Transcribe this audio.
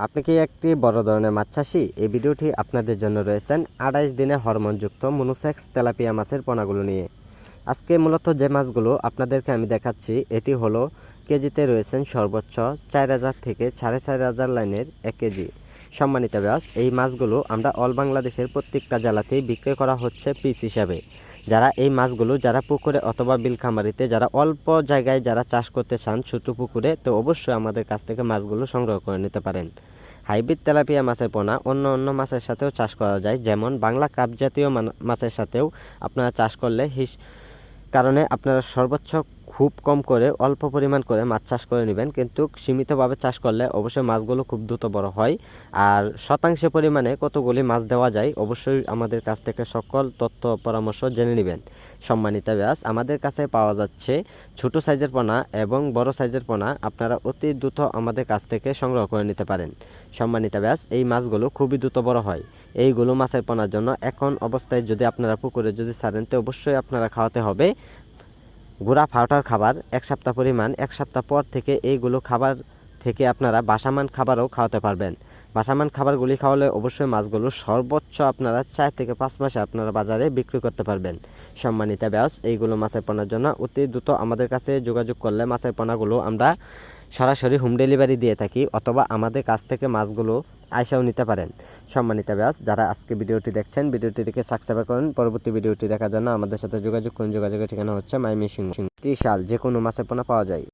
আপনি কি একটি বড় ধরনের মাছ চাষি? এই ভিডিওটি আপনাদের জন্য রয়েছেন 28 দিনে হরমোনযুক্ত মনোসেক্স তেলাপিয়া মাছের পোনাগুলো নিয়ে। আজকে মূলত যে মাছগুলো আপনাদেরকে আমি দেখাচ্ছি এটি হলো কেজিতে রয়েছেন সর্বোচ্চ 4000 থেকে 4500 লাইনের 1 কেজি। সম্মানিত ব্যাস, এই মাছগুলো আমরা অল বাংলাদেশের প্রত্যেকটা জেলাতেই বিক্রয় করা হচ্ছে পিস হিসাবে। যারা এই মাছগুলো যারা পুকুরে অথবা বিলখামারিতে যারা অল্প জায়গায় যারা চাষ করতে চান ছোট পুকুরে, তো অবশ্যই আমাদের কাছ থেকে মাছগুলো সংগ্রহ করে নিতে পারেন। হাইব্রিড তেলাপিয়া মাছের পোনা অন্য অন্য মাছের সাথেও চাষ করা যায়, যেমন বাংলা কাপ জাতীয় মাছের সাথেও আপনারা চাষ করলে কারণে আপনারা সর্বোচ্চ খুব কম করে অল্প পরিমাণ করে মাছ চাষ করে নেবেন, কিন্তু সীমিতভাবে চাষ করলে অবশ্যই মাছগুলো খুব দ্রুত বড় হয়। আর শতাংশ পরিমাণে কতগুলি মাছ দেওয়া যায় অবশ্যই আমাদের কাছ থেকে সকল তথ্য পরামর্শ জেনে নেবেন। সম্মানিত ব্যাস, আমাদের কাছে পাওয়া যাচ্ছে ছোট সাইজের পোনা এবং বড় সাইজের পোনা, আপনারা অতি দ্রুত আমাদের কাছ থেকে সংগ্রহ করে নিতে পারেন। সম্মানিত ব্যাস, এই মাছগুলো খুবই দ্রুত বড় হয়। এইগুলো মাছের পোনার জন্য এখন অবস্থায় যদি আপনারা পুকুরে যদি ছাড়েন, তো অবশ্যই আপনারা খাওয়াতে হবে গুঁড়া ফাউটার খাবার 1 সপ্তাহ পরিমাণ। 1 সপ্তাহ পর থেকে এইগুলো খাবার থেকে আপনারা বাসামান খাবারও খাওয়াতে পারবেন। বাসামান খাবারগুলি খাওয়ালে অবশ্যই মাছগুলো সর্বোচ্চ আপনারা 4 থেকে 5 মাসে আপনারা বাজারে বিক্রি করতে পারবেন। সম্মানিত ব্যাস, এইগুলো মাছের পোনার জন্য অতি দ্রুত আমাদের কাছে যোগাযোগ করলে মাছের পোনাগুলো আমরা সরাসরি হোম ডেলিভারি দিয়ে থাকি, অথবা আমাদের কাছ থেকে মাছগুলো আইসাও নিতে পারেন। সম্মানিত ব্যাস, যারা আজকে ভিডিওটি দেখছেন ভিডিওটি দেখে সাবস্ক্রাইব করুন। পরবর্তী ভিডিওটি দেখার জন্য আমাদের সাথে যোগাযোগ করুন। যোগাযোগের ঠিকানা হচ্ছে মাইমিসিং ত্রিশাল। যে কোনো মাছের পোনা পাওয়া যায়।